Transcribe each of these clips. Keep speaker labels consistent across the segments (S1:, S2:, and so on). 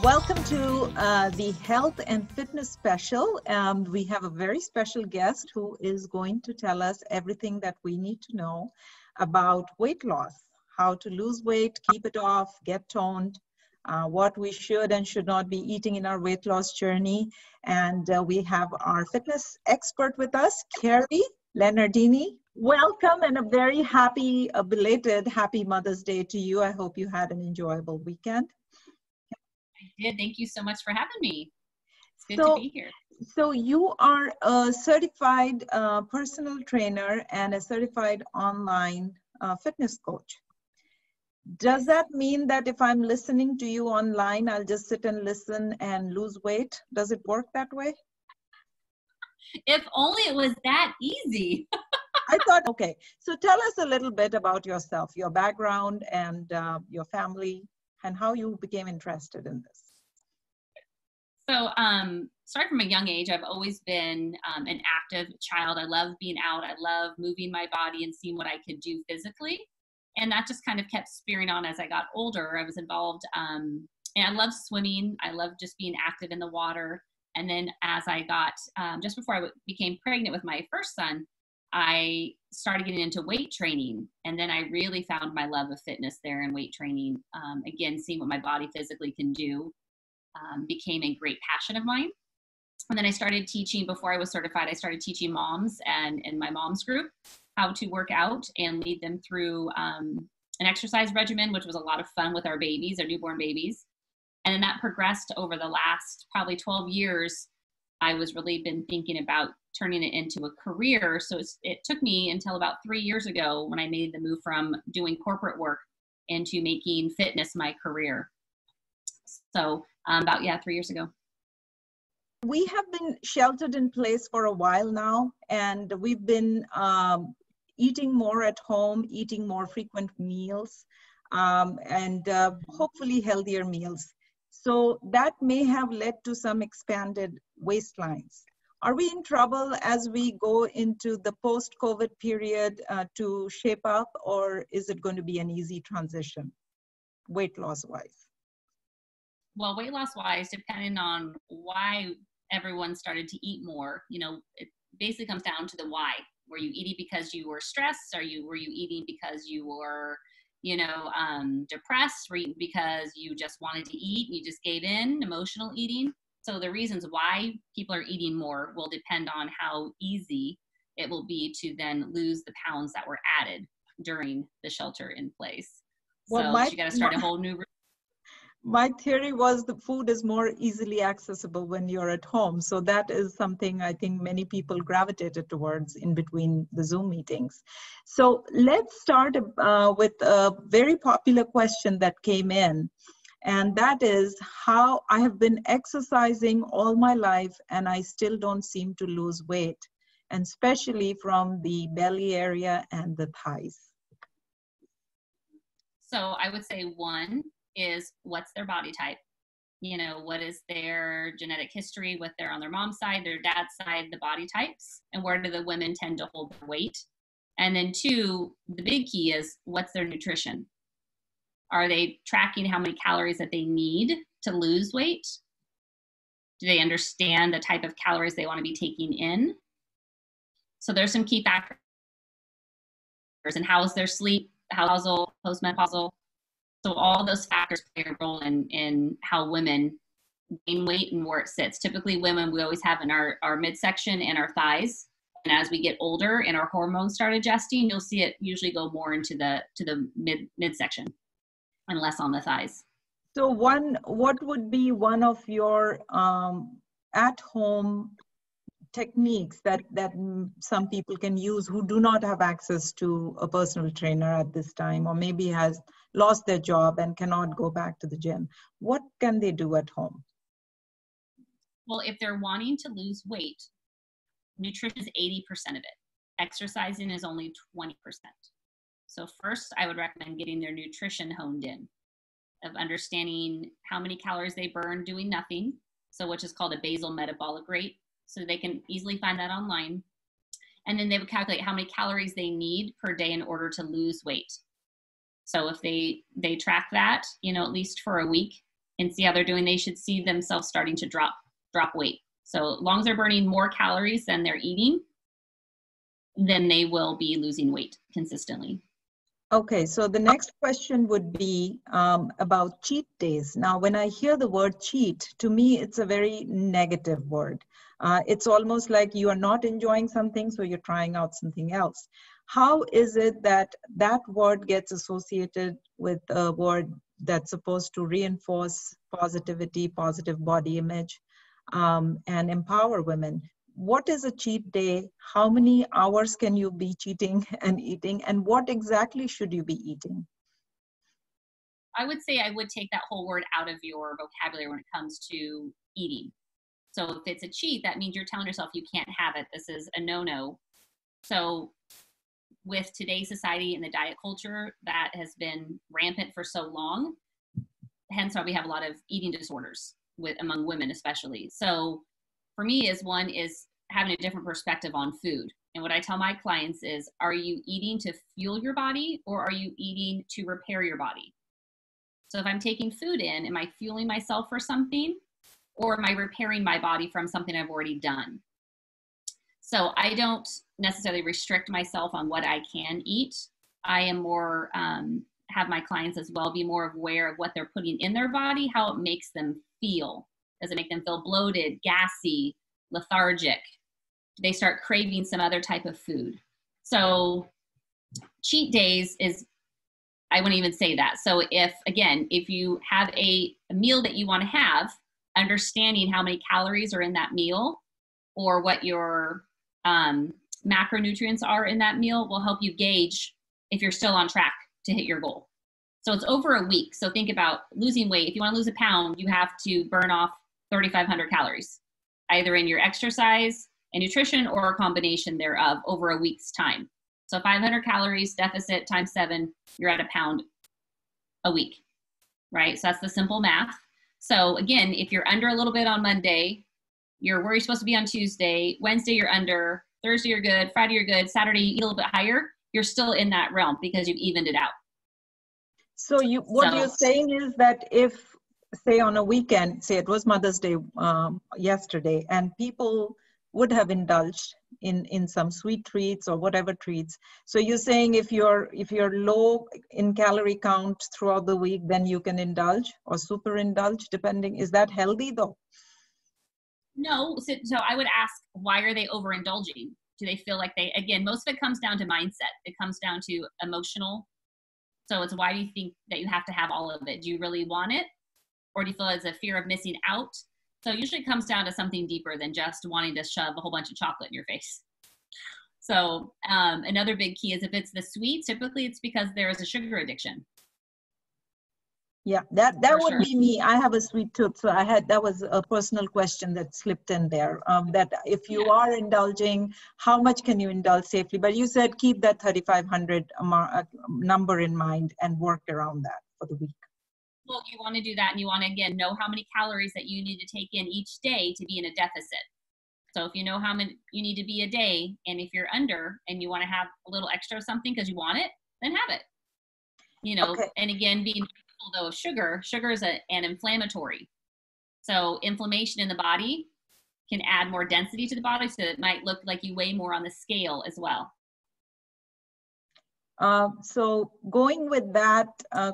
S1: Welcome to the Health and Fitness Special. We have a very special guest who is going to tell us everything that we need to know about weight loss, how to lose weight, keep it off, get toned, what we should and should not be eating in our weight loss journey. And we have our fitness expert with us, Carrie Leonardini. Welcome and a very happy, belated Happy Mother's Day to you. I hope you had an enjoyable weekend.
S2: I did. Thank you so much for having me. It's good to be here.
S1: So you are a certified personal trainer and a certified online fitness coach. Does that mean that if I'm listening to you online, I'll just sit and listen and lose weight? Does it work that way?
S2: If only it was that easy.
S1: I thought, okay. So tell us a little bit about yourself, your background and your family, and how you became interested in this.
S2: So starting from a young age, I've always been an active child. I love being out. I love moving my body and seeing what I could do physically. And that just kind of kept spearing on as I got older. I was involved, and I love swimming. I love just being active in the water. And then as I got, just before I became pregnant with my first son, I started getting into weight training. And then I really found my love of fitness there in weight training. Again, seeing what my body physically can do became a great passion of mine. And then I started teaching, before I was certified, I started teaching moms and in my mom's group how to work out and lead them through an exercise regimen, which was a lot of fun with our babies, our newborn babies. And then that progressed over the last probably 12 years. I was really been thinking about turning it into a career. So it took me until about 3 years ago when I made the move from doing corporate work into making fitness my career. So about 3 years ago.
S1: We have been sheltered in place for a while now, and we've been eating more at home, eating more frequent meals, and hopefully healthier meals. So that may have led to some expanded waistlines. Are we in trouble as we go into the post-COVID period to shape up, or is it going to be an easy transition, weight loss-wise?
S2: Well, weight loss-wise, depending on why everyone started to eat more, it basically comes down to the why. Were you eating because you were stressed? Were you eating because you were depressed? Were you because you just wanted to eat, you just gave in, emotional eating? So the reasons why people are eating more will depend on how easy it will be to then lose the pounds that were added during the shelter in place.
S1: Well,
S2: so you got to start a whole new.
S1: My theory was the food is more easily accessible when you're at home. So that is something I think many people gravitated towards in between the Zoom meetings. So let's start with a very popular question that came in. And that is how I have been exercising all my life and I still don't seem to lose weight, and especially from the belly area and the thighs.
S2: So I would say one is, what's their body type? What is their genetic history with on their mom's side, their dad's side, the body types, and where do the women tend to hold their weight? And then two, the big key is, what's their nutrition? Are they tracking how many calories that they need to lose weight? Do they understand the type of calories they want to be taking in? So there's some key factors. And how is their sleep, menopausal, postmenopausal? So all those factors play a role in how women gain weight and where it sits. Typically women, we always have in our midsection and our thighs. And as we get older and our hormones start adjusting, you'll see it usually go more into the midsection and less on the thighs.
S1: So what would be one of your at-home techniques that some people can use who do not have access to a personal trainer at this time, or maybe has lost their job and cannot go back to the gym? What can they do at home?
S2: Well, if they're wanting to lose weight, nutrition is 80% of it. Exercising is only 20%. So first, I would recommend getting their nutrition honed in, of understanding how many calories they burn doing nothing, so which is called a basal metabolic rate. So they can easily find that online. And then they would calculate how many calories they need per day in order to lose weight. So if they track that, at least for a week, and see how they're doing, they should see themselves starting to drop weight. So as long as they're burning more calories than they're eating, then they will be losing weight consistently.
S1: Okay, so the next question would be about cheat days. Now, when I hear the word cheat, to me, it's a very negative word. It's almost like you are not enjoying something, so you're trying out something else. How is it that that word gets associated with a word that's supposed to reinforce positivity, positive body image, and empower women? What is a cheat day? How many hours can you be cheating and eating? And what exactly should you be eating?
S2: I would say I would take that whole word out of your vocabulary when it comes to eating. So if it's a cheat, that means you're telling yourself you can't have it. This is a no-no. So with today's society and the diet culture that has been rampant for so long, hence why we have a lot of eating disorders among women especially. So for me, one is having a different perspective on food. And what I tell my clients is, are you eating to fuel your body, or are you eating to repair your body? So if I'm taking food in, am I fueling myself for something, or am I repairing my body from something I've already done? So I don't necessarily restrict myself on what I can eat. I am more, have my clients as well be more aware of what they're putting in their body, how it makes them feel. Does it make them feel bloated, gassy, lethargic? Do they start craving some other type of food? So cheat days is, I wouldn't even say that. So if you have a meal that you want to have, understanding how many calories are in that meal or what your macronutrients are in that meal will help you gauge if you're still on track to hit your goal. So it's over a week. So think about losing weight. If you want to lose a pound, you have to burn off 3,500 calories, either in your exercise and nutrition or a combination thereof over a week's time. So 500 calories deficit times 7, you're at a pound a week, right? So that's the simple math. So again, if you're under a little bit on Monday, you're where you're supposed to be on Tuesday, Wednesday you're under, Thursday you're good, Friday you're good, Saturday you eat a little bit higher, you're still in that realm because you've evened it out.
S1: So what you're saying is that if, say on a weekend, say it was Mother's Day yesterday, and people would have indulged in some sweet treats or whatever treats. So you're saying if you're low in calorie count throughout the week, then you can indulge or super indulge, depending. Is that healthy though?
S2: No. So I would ask, why are they overindulging? Do they feel like again, most of it comes down to mindset. It comes down to emotional. So it's, why do you think that you have to have all of it? Do you really want it? Or do you feel it's a fear of missing out? So it usually comes down to something deeper than just wanting to shove a whole bunch of chocolate in your face. So another big key is if it's the sweets, typically it's because there is a sugar addiction.
S1: Yeah, that would be me. I have a sweet tooth, so that was a personal question that slipped in there. That if you are indulging, how much can you indulge safely? But you said keep that 3,500 number in mind and work around that for the week.
S2: Well, you want to do that, and you want to, again, know how many calories that you need to take in each day to be in a deficit. So if you know how many you need to be a day, and if you're under and you want to have a little extra of something because you want it, then have it. Okay. And again, being mindful though of sugar is an inflammatory. So inflammation in the body can add more density to the body, so it might look like you weigh more on the scale as well.
S1: So going with that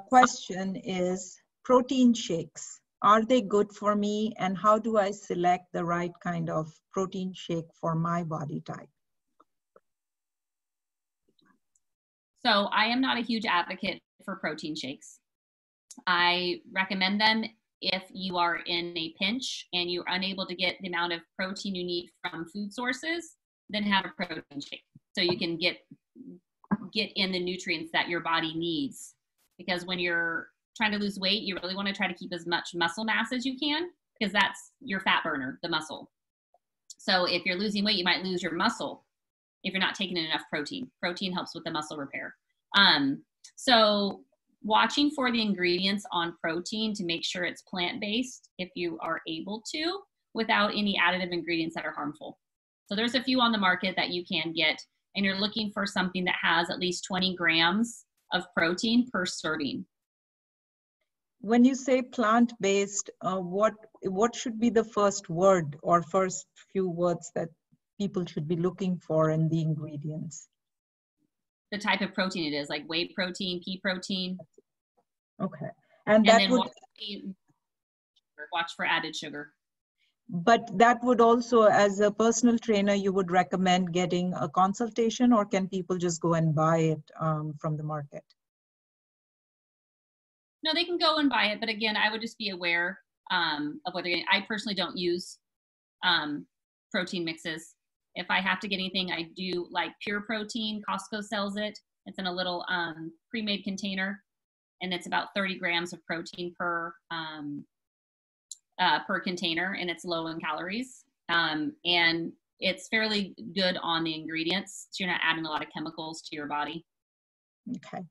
S1: question is protein shakes. Are they good for me, and how do I select the right kind of protein shake for my body type?
S2: So I am not a huge advocate for protein shakes. I recommend them if you are in a pinch and you're unable to get the amount of protein you need from food sources, then have a protein shake so you can get in the nutrients that your body needs. Because when you're trying to lose weight, you really want to try to keep as much muscle mass as you can, because that's your fat burner, the muscle. So if you're losing weight, you might lose your muscle if you're not taking in enough protein. Protein helps with the muscle repair. So watching for the ingredients on protein to make sure it's plant-based if you are able to, without any additive ingredients that are harmful. So there's a few on the market that you can get, and you're looking for something that has at least 20 grams of protein per serving.
S1: When you say plant-based, what should be the first word or first few words that people should be looking for in the ingredients?
S2: The type of protein it is, like whey protein, pea protein.
S1: Okay. And that
S2: then
S1: would
S2: watch for added sugar.
S1: But that would also, as a personal trainer, you would recommend getting a consultation, or can people just go and buy it from the market?
S2: No, they can go and buy it, but again, I would just be aware of what they're getting. I personally don't use protein mixes. If I have to get anything, I do like pure protein. Costco sells it. It's in a little pre-made container, and it's about 30 grams of protein per container, and it's low in calories. And it's fairly good on the ingredients, so you're not adding a lot of chemicals to your body.
S1: Okay.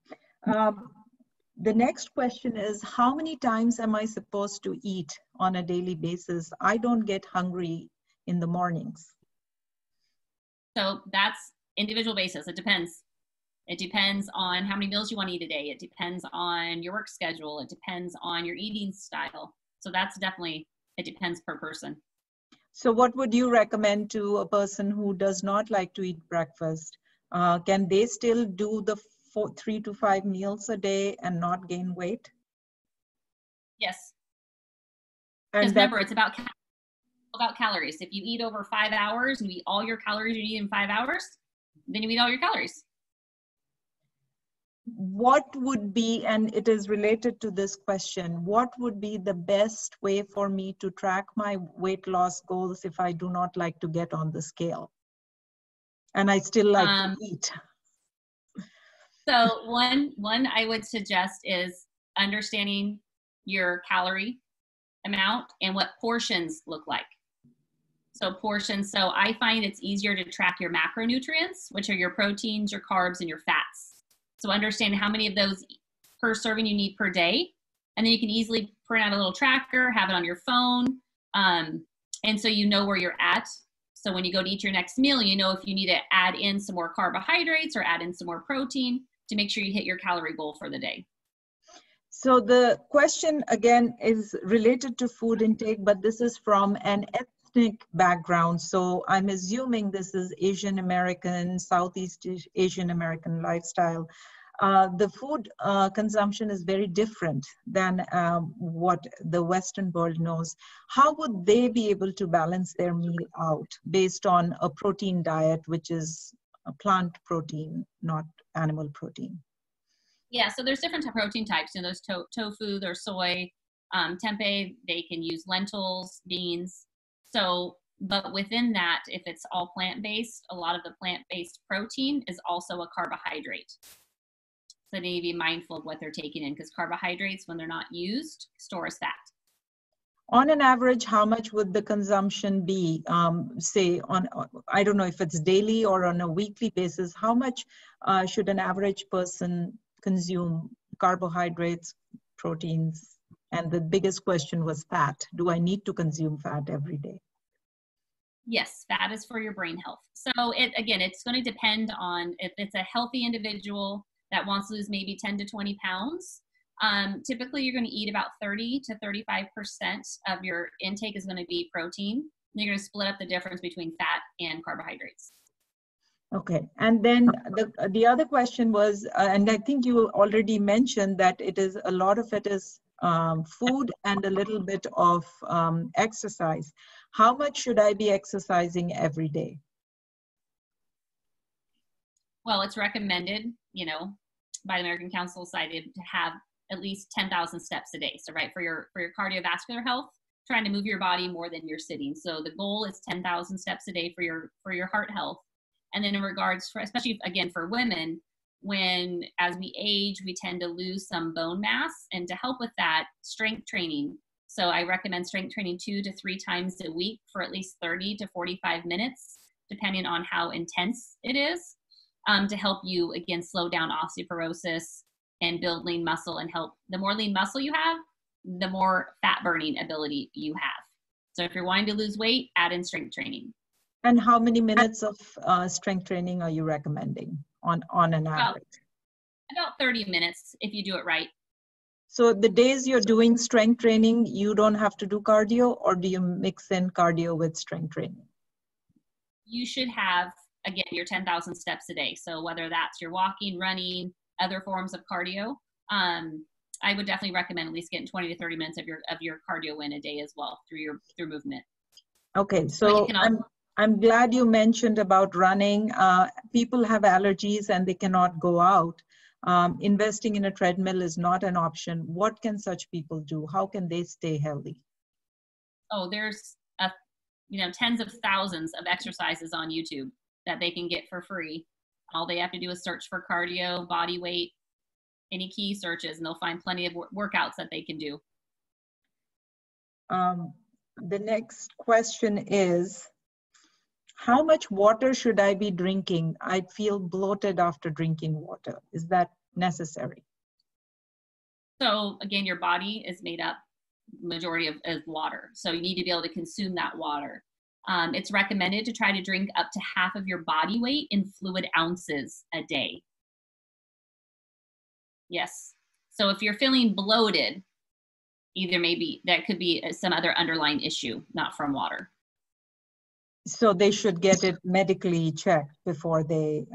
S1: The next question is, how many times am I supposed to eat on a daily basis? I don't get hungry in the mornings.
S2: So that's individual basis. It depends. It depends on how many meals you want to eat a day. It depends on your work schedule. It depends on your eating style. So that's definitely, it depends per person.
S1: So what would you recommend to a person who does not like to eat breakfast? Can they still do the 3 to 5 meals a day and not gain weight?
S2: Yes.
S1: And
S2: because remember, it's about calories. If you eat over 5 hours and you eat all your calories you need in 5 hours, then you eat all your calories.
S1: What would be, and it is related to this question, what would be the best way for me to track my weight loss goals if I do not like to get on the scale and I still like to eat?
S2: So one I would suggest is understanding your calorie amount and what portions look like. So portions, so I find it's easier to track your macronutrients, which are your proteins, your carbs, and your fats. So understand how many of those per serving you need per day. And then you can easily print out a little tracker, have it on your phone. And so you know where you're at. So when you go to eat your next meal, you know if you need to add in some more carbohydrates or add in some more protein to make sure you hit your calorie goal for the day.
S1: So the question again is related to food intake, but this is from an ethnic background. So I'm assuming this is Asian American, Southeast Asian American lifestyle. The food consumption is very different than what the Western world knows. How would they be able to balance their meal out based on a protein diet, which is a plant protein, not animal protein?
S2: Yeah, so there's different protein types. You know, there's tofu, there's soy, tempeh. They can use lentils, beans. So, but within that, if it's all plant-based, a lot of the plant-based protein is also a carbohydrate. So they need to be mindful of what they're taking in, because carbohydrates, when they're not used, store as fat.
S1: On an average, how much would the consumption be, say, on, I don't know if it's daily or on a weekly basis, how much should an average person consume carbohydrates, proteins? And the biggest question was fat. Do I need to consume fat every day?
S2: Yes, fat is for your brain health. So again, it's going to depend on if it's a healthy individual that wants to lose maybe 10 to 20 pounds. Typically, you're going to eat about 30 to 35% of your intake is going to be protein. And you're going to split up the difference between fat and carbohydrates.
S1: Okay, and then the other question was, and I think you already mentioned that it is a lot of it is food and a little bit of exercise. How much should I be exercising every day?
S2: Well, it's recommended, you know, by the American Council of Society to have at least 10,000 steps a day. So right, for your cardiovascular health, trying to move your body more than you're sitting. So the goal is 10,000 steps a day for your heart health. And then in regards for, especially again for women, when as we age, we tend to lose some bone mass, and to help with that, strength training. So I recommend strength training 2 to 3 times a week for at least 30 to 45 minutes, depending on how intense it is, to help you again slow down osteoporosis and build lean muscle, and help. The more lean muscle you have, the more fat burning ability you have. So if you're wanting to lose weight, add in strength training.
S1: And how many minutes of strength training are you recommending on an average?
S2: About 30 minutes if you do it right.
S1: So the days you're doing strength training, you don't have to do cardio, or do you mix in cardio with strength training?
S2: You should have, again, your 10,000 steps a day. So whether that's your walking, running, other forms of cardio, I would definitely recommend at least getting 20 to 30 minutes of your cardio in a day as well through movement.
S1: Okay, so I'm glad you mentioned about running. People have allergies and they cannot go out. Investing in a treadmill is not an option. What can such people do? How can they stay healthy?
S2: Oh, there's tens of thousands of exercises on YouTube that they can get for free. All they have to do is search for cardio, body weight, any key searches, and they'll find plenty of workouts that they can do.
S1: The next question is, how much water should I be drinking? I feel bloated after drinking water. Is that necessary?
S2: So again, your body is made up majority of water. So you need to be able to consume that water. It's recommended to try to drink up to half of your body weight in fluid ounces a day. Yes. So if you're feeling bloated, that could be some other underlying issue, not from water.
S1: So they should get it medically checked before they,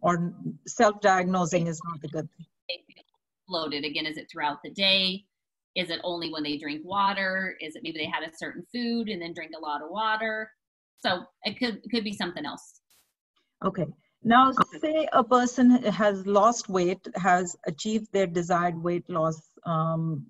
S1: or self-diagnosing is not a good thing.
S2: They feel bloated. Again, is it throughout the day? Is it only when they drink water? Is it maybe they had a certain food and then drink a lot of water? So it could be something else.
S1: Okay. Now, say a person has lost weight, has achieved their desired weight loss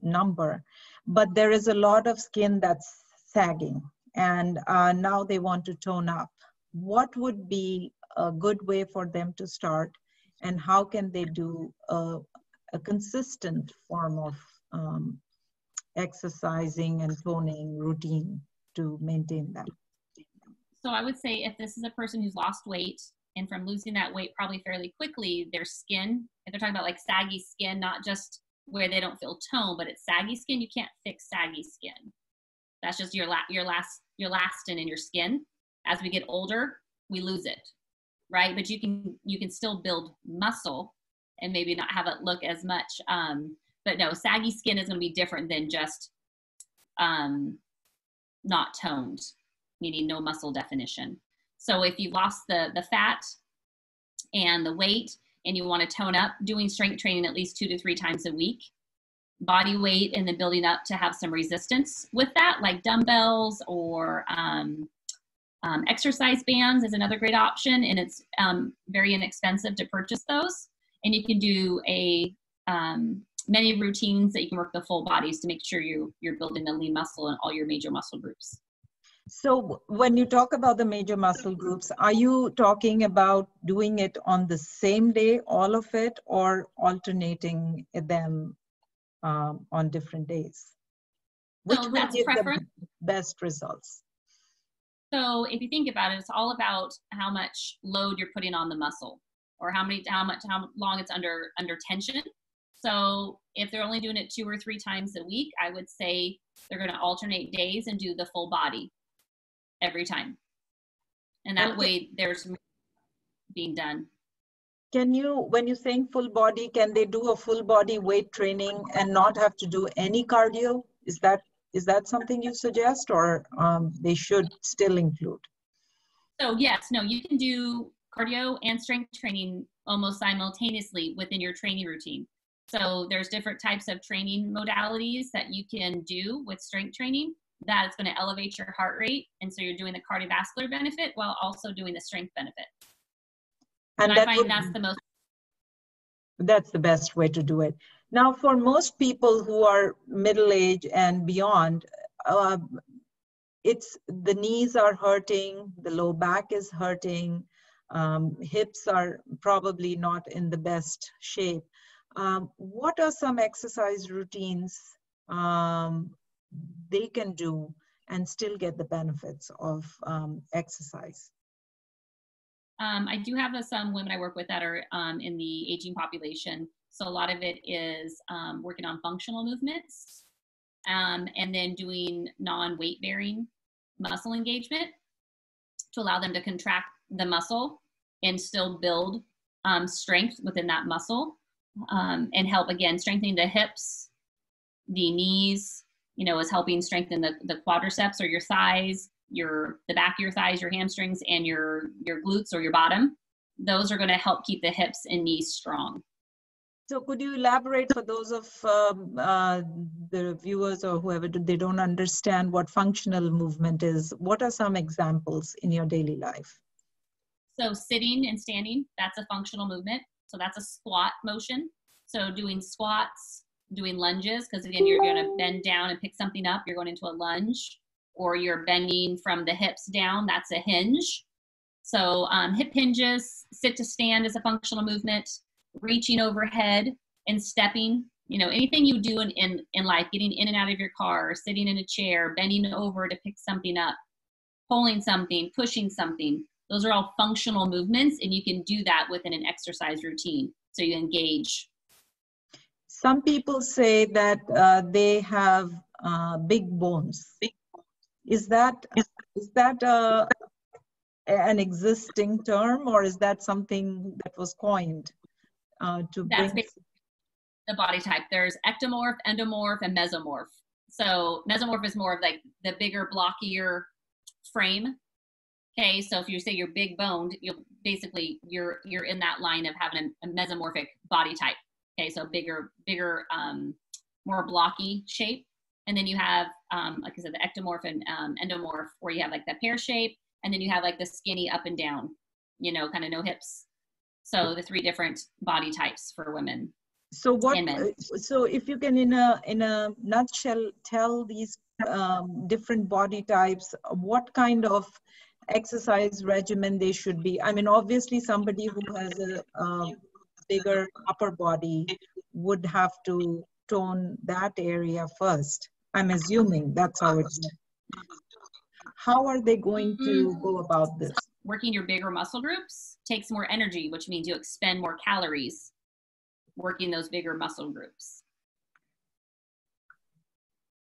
S1: number, but there is a lot of skin that's sagging, and now they want to tone up. What would be a good way for them to start, and how can they do a consistent form of exercising and toning routine to maintain that?
S2: So I would say if this is a person who's lost weight, and from losing that weight probably fairly quickly, their skin, if they're talking about like saggy skin, not just where they don't feel tone, but it's saggy skin, you can't fix saggy skin. That's just your elastin in your skin. As we get older, we lose it, right? But you can still build muscle and maybe not have it look as much. But no, saggy skin is going to be different than just not toned, meaning no muscle definition. So if you've lost the fat and the weight and you want to tone up, doing strength training at least 2 to 3 times a week, body weight, and then building up to have some resistance with that, like dumbbells or exercise bands is another great option, and it's very inexpensive to purchase those. And you can do many routines that you can work the full bodies to make sure you're building the lean muscle in all your major muscle groups.
S1: So when you talk about the major muscle groups, are you talking about doing it on the same day, all of it, or alternating them on different days? Which will give the best results?
S2: So if you think about it, it's all about how much load you're putting on the muscle, or how long it's under tension. So if they're only doing it 2 or 3 times a week, I would say they're going to alternate days and do the full body every time. And that way there's being done.
S1: Can you, when you're saying full body, can they do a full body weight training and not have to do any cardio? Is that something you suggest, or they should still include?
S2: So yes, no, you can do cardio and strength training almost simultaneously within your training routine. So there's different types of training modalities that you can do with strength training that is going to elevate your heart rate. And so you're doing the cardiovascular benefit while also doing the strength benefit. And I find
S1: that's the best way to do it. Now, for most people who are middle-aged and beyond, the knees are hurting, the low back is hurting, hips are probably not in the best shape. What are some exercise routines they can do and still get the benefits of exercise?
S2: I do have some women I work with that are in the aging population. So a lot of it is working on functional movements and then doing non-weight bearing muscle engagement to allow them to contract the muscle and still build strength within that muscle and help, again, strengthening the hips The knees, is helping strengthen the quadriceps or your thighs, the back of your thighs, your hamstrings, and your glutes or your bottom. Those are going to help keep the hips and knees strong.
S1: So could you elaborate for those of the viewers or whoever, they don't understand what functional movement is? What are some examples in your daily life?
S2: So sitting and standing, that's a functional movement. So that's a squat motion. So doing squats, doing lunges, because again, you're going to bend down and pick something up. You're going into a lunge, or you're bending from the hips down. That's a hinge. So hip hinges, sit to stand is a functional movement. Reaching overhead and stepping, anything you do in life, getting in and out of your car, sitting in a chair, bending over to pick something up, pulling something, pushing something. Those are all functional movements, and you can do that within an exercise routine. So you engage.
S1: Some people say that they have big bones. Is that an existing term, or is that something that was coined to
S2: That's
S1: bring
S2: the body type? There's Ectomorph, Endomorph, and Mesomorph. So Mesomorph is more of like the bigger, blockier frame. Okay, so if you say you're big boned, you're in that line of having a mesomorphic body type. Okay, so bigger, more blocky shape. And then you have, like I said, the ectomorph and endomorph, where you have like that pear shape, and then you have like the skinny up and down, kind of no hips. So the 3 different body types for women.
S1: So so if you can, in a nutshell, tell these different body types, what kind of exercise regimen they should be. I mean, obviously somebody who has a bigger upper body would have to tone that area first. I'm assuming that's how it's done. How are they going to go about this?
S2: Working your bigger muscle groups takes more energy, which means you expend more calories working those bigger muscle groups.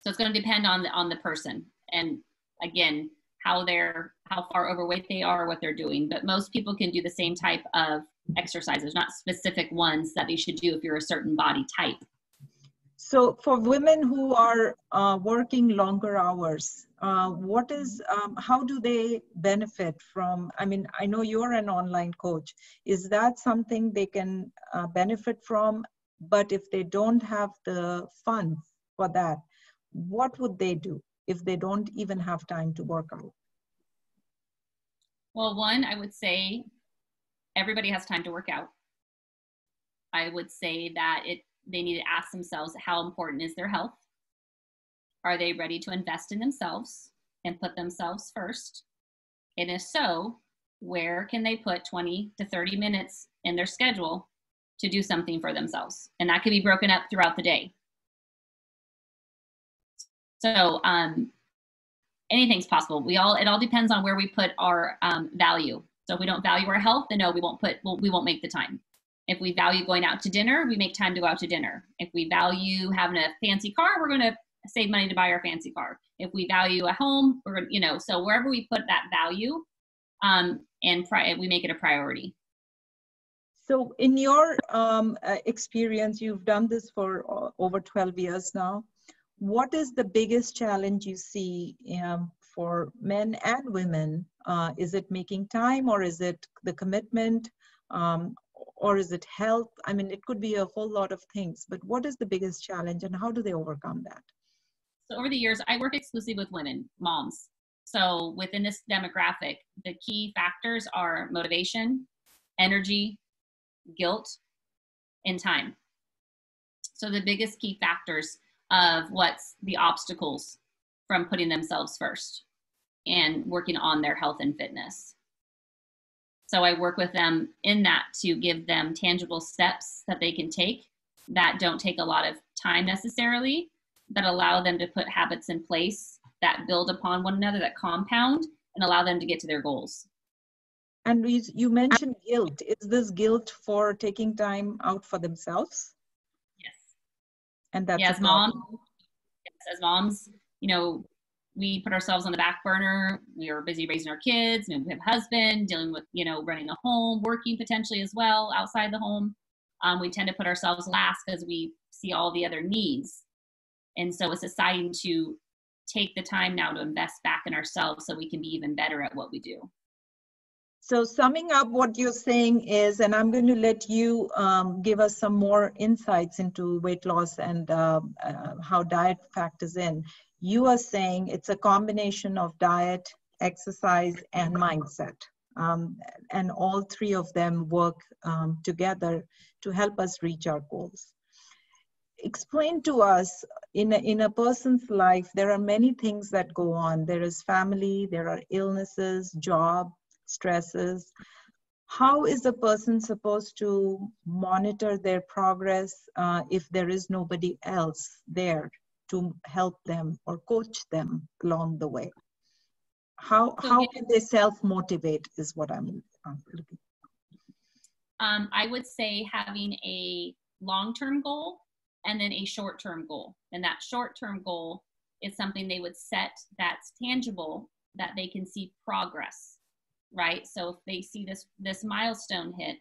S2: So it's going to depend on the person, and again, how far overweight they are, what they're doing. But most people can do the same type of exercises, not specific ones that they should do if you're a certain body type.
S1: So for women who are working longer hours, how do they benefit from, I mean, I know you're an online coach. Is that something they can benefit from? But if they don't have the funds for that, what would they do if they don't even have time to work out?
S2: Well, one, I would say everybody has time to work out. I would say that they need to ask themselves, how important is their health? Are they ready to invest in themselves and put themselves first? And if so, where can they put 20 to 30 minutes in their schedule to do something for themselves? And that can be broken up throughout the day. So anything's possible. It all depends on where we put our value. So if we don't value our health, then no, we won't make the time. If we value going out to dinner, we make time to go out to dinner. If we value having a fancy car, we're going to save money to buy our fancy car. If we value a home, we're going to, so wherever we put that value, we make it a priority.
S1: So in your experience, you've done this for over 12 years now. What is the biggest challenge you see for men and women? Is it making time, or is it the commitment, or is it health? I mean, it could be a whole lot of things, but what is the biggest challenge and how do they overcome that?
S2: So over the years, I work exclusively with women, moms. So within this demographic, the key factors are motivation, energy, guilt, and time. So the biggest key factors of what's the obstacles from putting themselves first and working on their health and fitness. So I work with them in that to give them tangible steps that they can take that don't take a lot of time necessarily, that allow them to put habits in place that build upon one another, that compound, and allow them to get to their goals.
S1: And you mentioned guilt. Is this guilt for taking time out for themselves?
S2: Yes.
S1: And that's
S2: as moms, we put ourselves on the back burner. We are busy raising our kids. We have a husband, dealing with, running the home, working potentially as well outside the home. We tend to put ourselves last because we see all the other needs. And so it's deciding to take the time now to invest back in ourselves so we can be even better at what we do.
S1: So summing up what you're saying is, and I'm going to let you give us some more insights into weight loss and how diet factors in. You are saying it's a combination of diet, exercise, and mindset. And all three of them work together to help us reach our goals. Explain to us, in a person's life, there are many things that go on. There is family, there are illnesses, job, stresses. How is a person supposed to monitor their progress if there is nobody else there to help them or coach them along the way? How can they self-motivate is what I'm looking for.
S2: I would say having a long-term goal and then a short-term goal. And that short-term goal is something they would set that's tangible, that they can see progress, right? So if they see this milestone hit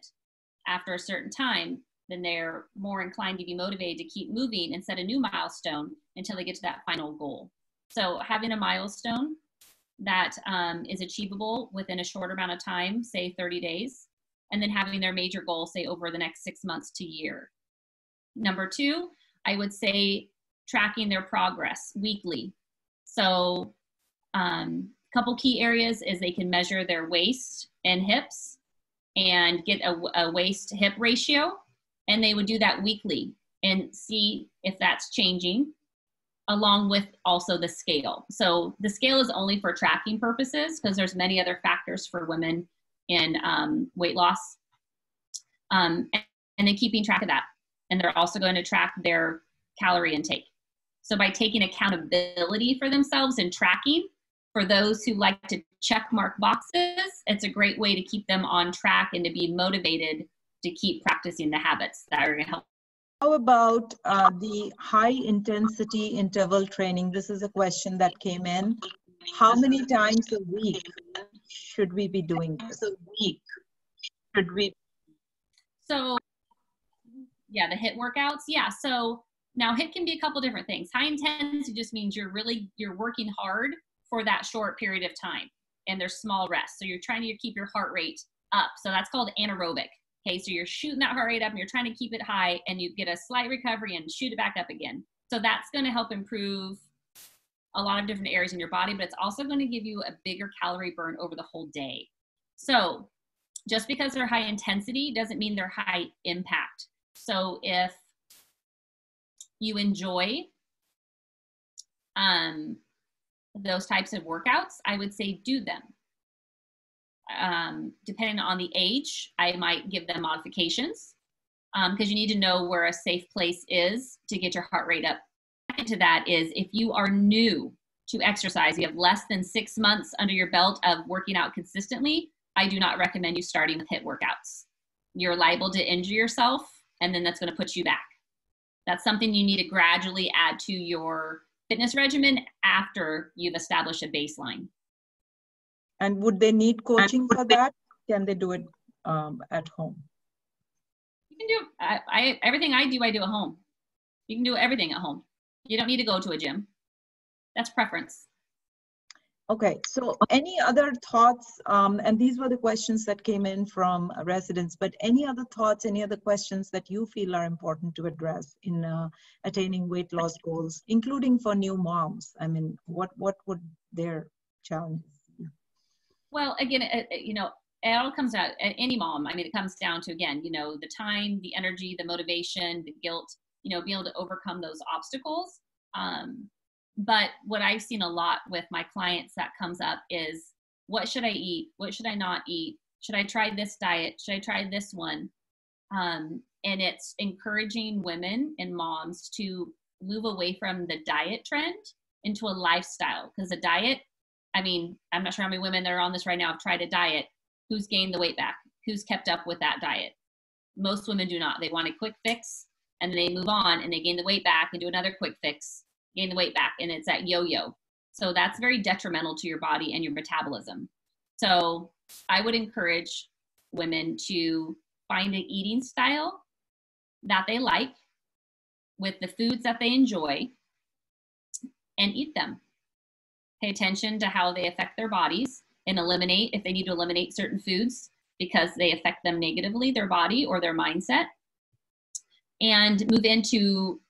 S2: after a certain time, then they're more inclined to be motivated to keep moving and set a new milestone until they get to that final goal. So having a milestone that is achievable within a short amount of time, say 30 days, and then having their major goal, say over the next 6 months to year. Number two, I would say tracking their progress weekly. So couple key areas is they can measure their waist and hips and get a waist hip ratio. And they would do that weekly and see if that's changing, along with also the scale. So the scale is only for tracking purposes because there's many other factors for women in weight loss. And then keeping track of that. And they're also going to track their calorie intake. So by taking accountability for themselves and tracking, for those who like to check mark boxes, it's a great way to keep them on track and to be motivated to keep practicing the habits that are going to help.
S1: How about the high intensity interval training? This is a question that came in. How many times a week should we be doing this?
S2: So yeah, the HIIT workouts. Yeah. So now HIIT can be a couple different things. High intensity just means you're working hard for that short period of time, and there's small rests. So you're trying to keep your heart rate up. So that's called anaerobic. Okay. So you're shooting that heart rate up and you're trying to keep it high, and you get a slight recovery and shoot it back up again. So that's going to help improve a lot of different areas in your body, but it's also going to give you a bigger calorie burn over the whole day. So just because they're high intensity doesn't mean they're high impact. So if you enjoy those types of workouts, I would say do them. Depending on the age, I might give them modifications because you need to know where a safe place is to get your heart rate up. Second to that is if you are new to exercise, you have less than 6 months under your belt of working out consistently, I do not recommend you starting with HIIT workouts. You're liable to injure yourself, and then that's going to put you back. That's something you need to gradually add to your fitness regimen after you've established a baseline.
S1: And would they need coaching for that? Can they do it at home?
S2: You can do everything I do at home. You can do everything at home. You don't need to go to a gym. That's preference.
S1: Okay, so any other thoughts, and these were the questions that came in from residents, but any other thoughts, any other questions that you feel are important to address in attaining weight loss goals, including for new moms? I mean, what would their challenges be?
S2: Well, again, you know, it all comes out, any mom, I mean, it comes down to, again, you know, the time, the energy, the motivation, the guilt, you know, being able to overcome those obstacles. But what I've seen a lot with my clients that comes up is, what should I eat? What should I not eat? Should I try this diet? Should I try this one? And it's encouraging women and moms to move away from the diet trend into a lifestyle. Because a diet, I mean, I'm not sure how many women that are on this right now have tried a diet. Who's gained the weight back? Who's kept up with that diet? Most women do not. They want a quick fix, and then they move on and they gain the weight back and do another quick fix, gain the weight back, and it's that yo-yo. So that's very detrimental to your body and your metabolism. So I would encourage women to find an eating style that they like with the foods that they enjoy, and eat them. Pay attention to how they affect their bodies and eliminate, if they need to eliminate certain foods because they affect them negatively, their body or their mindset. And move into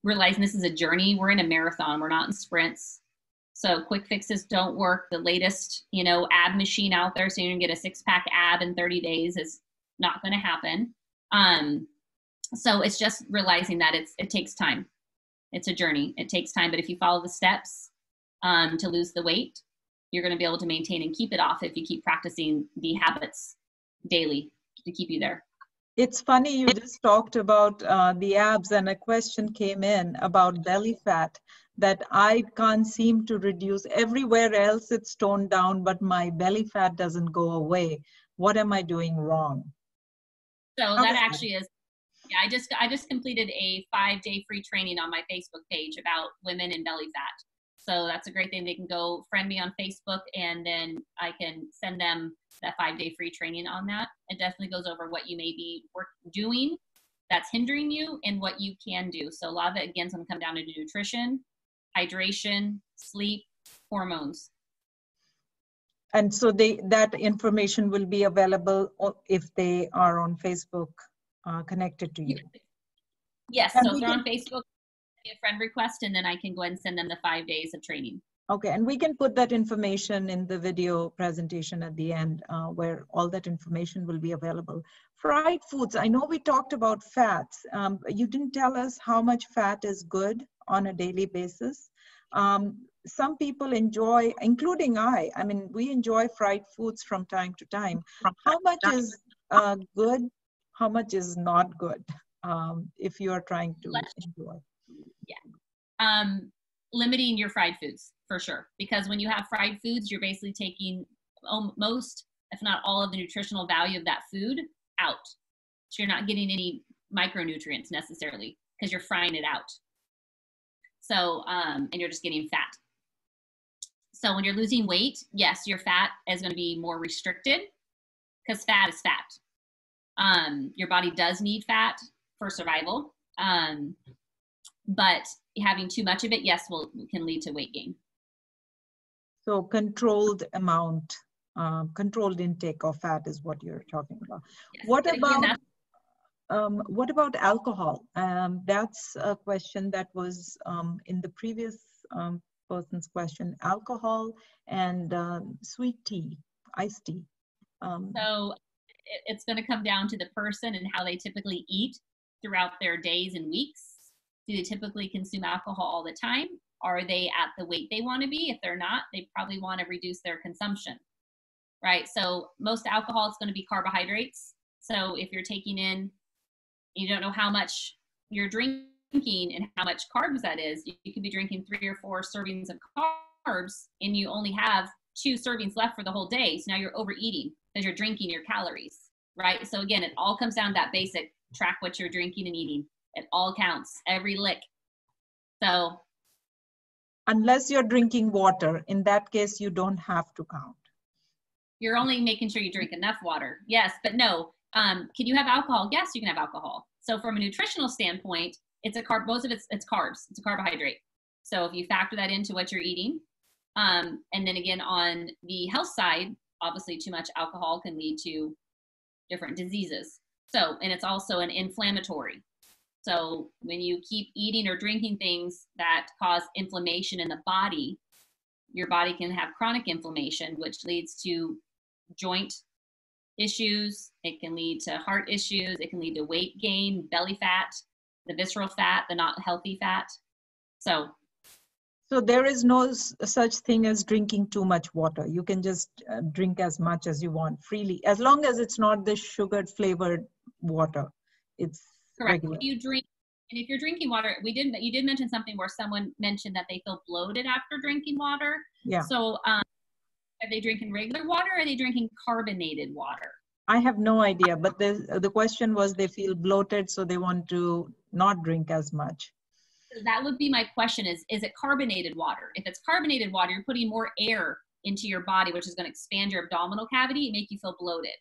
S2: realizing this is a journey. We're in a marathon. We're not in sprints. So quick fixes don't work. The latest, ab machine out there, so you can get a 6-pack ab in 30 days is not going to happen. So it's just realizing that it takes time. It's a journey. It takes time. But if you follow the steps to lose the weight, you're going to be able to maintain and keep it off if you keep practicing the habits daily to keep you there.
S1: It's funny, you just talked about the abs, and a question came in about belly fat that I can't seem to reduce. Everywhere else it's toned down, but my belly fat doesn't go away. What am I doing wrong?
S2: So that actually is, yeah, I just completed a 5-day free training on my Facebook page about women and belly fat. So that's a great thing. They can go friend me on Facebook, and then I can send them that 5-day free training on that. It definitely goes over what you may be doing that's hindering you and what you can do. So a lot of it, again, is going to come down to nutrition, hydration, sleep, hormones.
S1: And so that information will be available if they are on Facebook connected to you.
S2: Yes, so if they're on Facebook, a friend request, and then I can go ahead and send them the 5 days of training.
S1: Okay, and we can put that information in the video presentation at the end where all that information will be available. Fried foods, I know we talked about fats. You didn't tell us how much fat is good on a daily basis. Some people enjoy, including I mean, we enjoy fried foods from time to time. How much is good? How much is not good if you are trying to enjoy?
S2: Yeah. Limiting your fried foods for sure, because when you have fried foods, you're basically taking most, if not all, of the nutritional value of that food out. So you're not getting any micronutrients necessarily because you're frying it out. So, and you're just getting fat. So when you're losing weight, yes, your fat is going to be more restricted because fat is fat. Your body does need fat for survival. But having too much of it, yes, can lead to weight gain.
S1: So controlled amount, controlled intake of fat is what you're talking about. Yes. What about alcohol? That's a question that was in the previous person's question. Alcohol and sweet tea, iced tea.
S2: So it's going to come down to the person and how they typically eat throughout their days and weeks. Do they typically consume alcohol all the time? Are they at the weight they want to be? If they're not, they probably want to reduce their consumption, right? So most alcohol is going to be carbohydrates. So if you're taking in, you don't know how much you're drinking and how much carbs that is, you could be drinking 3 or 4 servings of carbs and you only have 2 servings left for the whole day. So now you're overeating because you're drinking your calories, right? So again, it all comes down to that basic: track what you're drinking and eating. It all counts, every lick. So
S1: unless you're drinking water, in that case, you don't have to count.
S2: You're only making sure you drink enough water. Yes, but no. Can you have alcohol? Yes, you can have alcohol. So from a nutritional standpoint, it's a carb. Most of it's carbs. It's a carbohydrate. So if you factor that into what you're eating, and then again on the health side, obviously too much alcohol can lead to different diseases. So, and it's also an inflammatory. So when you keep eating or drinking things that cause inflammation in the body, your body can have chronic inflammation, which leads to joint issues. It can lead to heart issues. It can lead to weight gain, belly fat, the visceral fat, the not healthy fat. So
S1: there is no such thing as drinking too much water. You can just drink as much as you want freely, as long as it's not the sugared flavored water. It's
S2: correct.
S1: Regular.
S2: If you drink, and if you're drinking water, you did mention something where someone mentioned that they feel bloated after drinking water.
S1: Yeah.
S2: So are they drinking regular water or are they drinking carbonated water?
S1: I have no idea, but the question was they feel bloated, so they want to not drink as much.
S2: That would be my question is it carbonated water? If it's carbonated water, you're putting more air into your body, which is going to expand your abdominal cavity and make you feel bloated.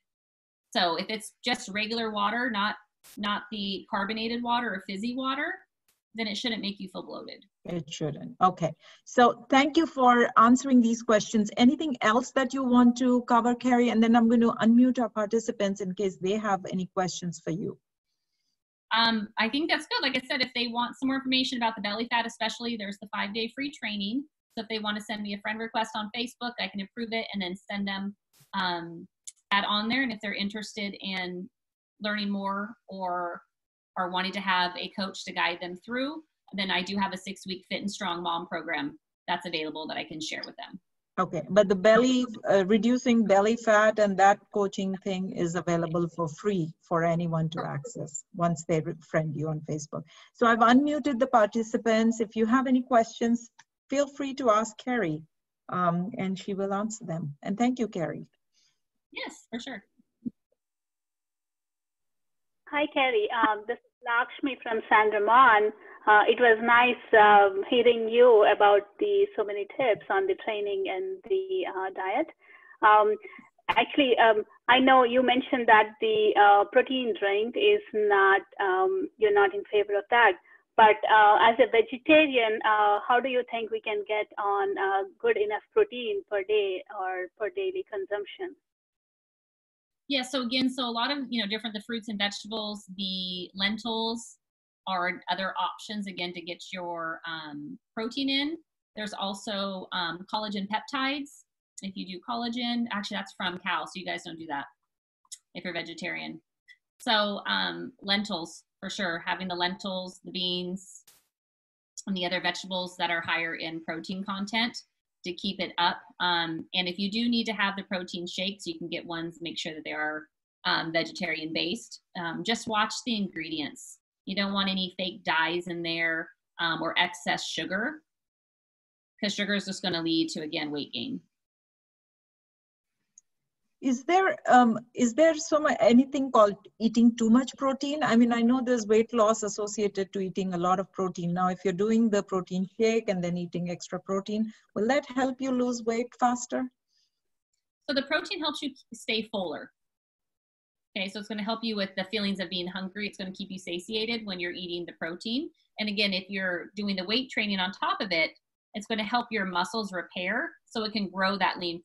S2: So if it's just regular water, not the carbonated water or fizzy water, then it shouldn't make you feel bloated.
S1: It shouldn't. Okay. So thank you for answering these questions. Anything else that you want to cover, Carrie? And then I'm going to unmute our participants in case they have any questions for you.
S2: I think that's good. Like I said, if they want some more information about the belly fat, especially, there's the 5-day free training. So if they want to send me a friend request on Facebook, I can approve it and then send them that on there. And if they're interested in learning more or are wanting to have a coach to guide them through, then I do have a 6-week Fit and Strong Mom program that's available that I can share with them.
S1: Okay, but the belly, reducing belly fat and that coaching thing is available for free for anyone to access once they friend you on Facebook. So I've unmuted the participants. If you have any questions, feel free to ask Carrie and she will answer them. And thank you, Carrie.
S2: Yes, for sure.
S3: Hi, Carrie. This is Lakshmi from San Ramon. It was nice hearing you about so many tips on the training and the diet. Actually, I know you mentioned that the protein drink is not, you're not in favor of that. But as a vegetarian, how do you think we can get on good enough protein per day or per daily consumption?
S2: Yeah, so again, a lot of, different, the fruits and vegetables, the lentils are other options, again, to get your protein in. There's also collagen peptides. If you do collagen, actually that's from cows, so you guys don't do that if you're vegetarian. So lentils, for sure, having the lentils, the beans, and the other vegetables that are higher in protein content to keep it up. And if you do need to have the protein shakes, you can get ones, make sure that they are vegetarian based. Just watch the ingredients. You don't want any fake dyes in there or excess sugar, because sugar is just going to lead to, again, weight gain.
S1: Is there anything called eating too much protein? I mean, I know there's weight loss associated to eating a lot of protein. Now, if you're doing the protein shake and then eating extra protein, will that help you lose weight faster?
S2: So the protein helps you stay fuller. Okay, so it's going to help you with the feelings of being hungry. It's going to keep you satiated when you're eating the protein. And again, if you're doing the weight training on top of it, it's going to help your muscles repair so it can grow that lean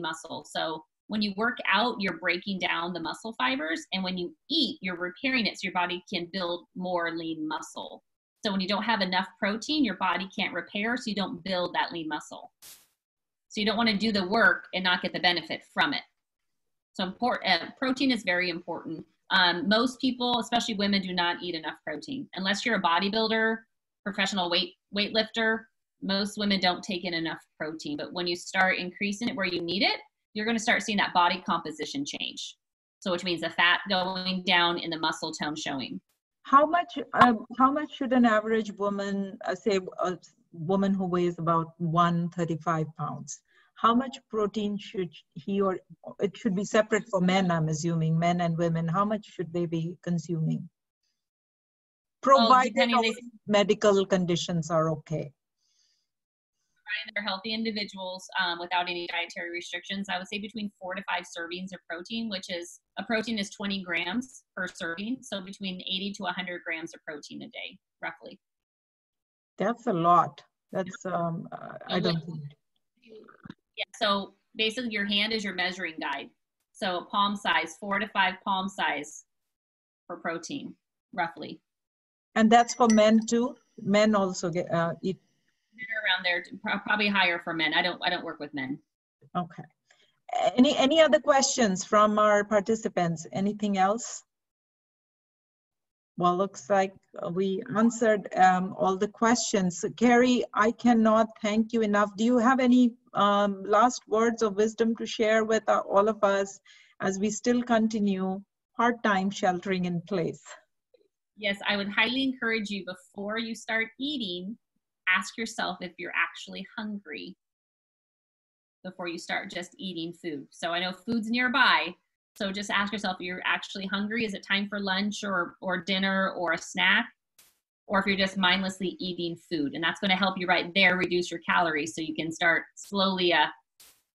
S2: muscle. So when you work out, you're breaking down the muscle fibers. And when you eat, you're repairing it so your body can build more lean muscle. So when you don't have enough protein, your body can't repair, so you don't build that lean muscle. So you don't want to do the work and not get the benefit from it. So protein is very important. Most people, especially women, do not eat enough protein. Unless you're a bodybuilder, professional weightlifter, most women don't take in enough protein. But when you start increasing it where you need it, you're going to start seeing that body composition change. So which means the fat going down and the muscle tone showing.
S1: How much should an average woman, say a woman who weighs about 135 pounds, how much protein should he or it should be separate for men, I'm assuming, men and women, how much should they be consuming? Provided medical conditions are okay.
S2: They're healthy individuals without any dietary restrictions. I would say between 4 to 5 servings of protein, which is, a protein is 20 grams per serving. So between 80 to 100 grams of protein a day, roughly.
S1: That's a lot. That's, I don't think.
S2: Yeah, so basically your hand is your measuring guide. So palm size, 4 to 5 palm size for protein, roughly.
S1: And that's for men too? Men also get, eat?
S2: Around there, probably higher for men. I don't work with men.
S1: Okay. Any other questions from our participants? Anything else? Well, looks like we answered all the questions. Carrie, I cannot thank you enough. Do you have any last words of wisdom to share with all of us as we still continue part-time sheltering in place?
S2: Yes, I would highly encourage you, before you start eating, ask yourself if you're actually hungry before you start just eating food. So I know food's nearby, so just ask yourself if you're actually hungry. Is it time for lunch or dinner or a snack? Or if you're just mindlessly eating food. And that's going to help you right there reduce your calories so you can start slowly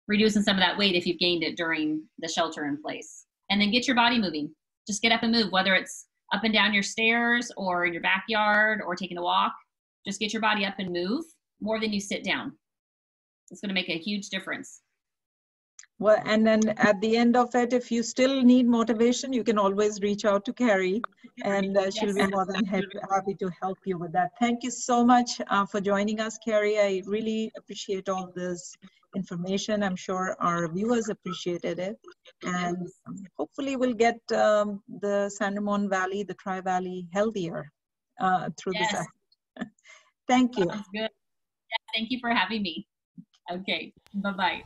S2: reducing some of that weight if you've gained it during the shelter in place. And then get your body moving. Just get up and move, whether it's up and down your stairs or in your backyard or taking a walk. Just get your body up and move more than you sit down. It's going to make a huge difference.
S1: Well, and then at the end of it, if you still need motivation, you can always reach out to Carrie, and she'll be more than happy to help you with that. Thank you so much for joining us, Carrie. I really appreciate all this information. I'm sure our viewers appreciated it. And hopefully we'll get the San Ramon Valley, the Tri-Valley healthier through this effort. Thank you.
S2: Sounds good. Yeah, thank you for having me. Okay, bye-bye.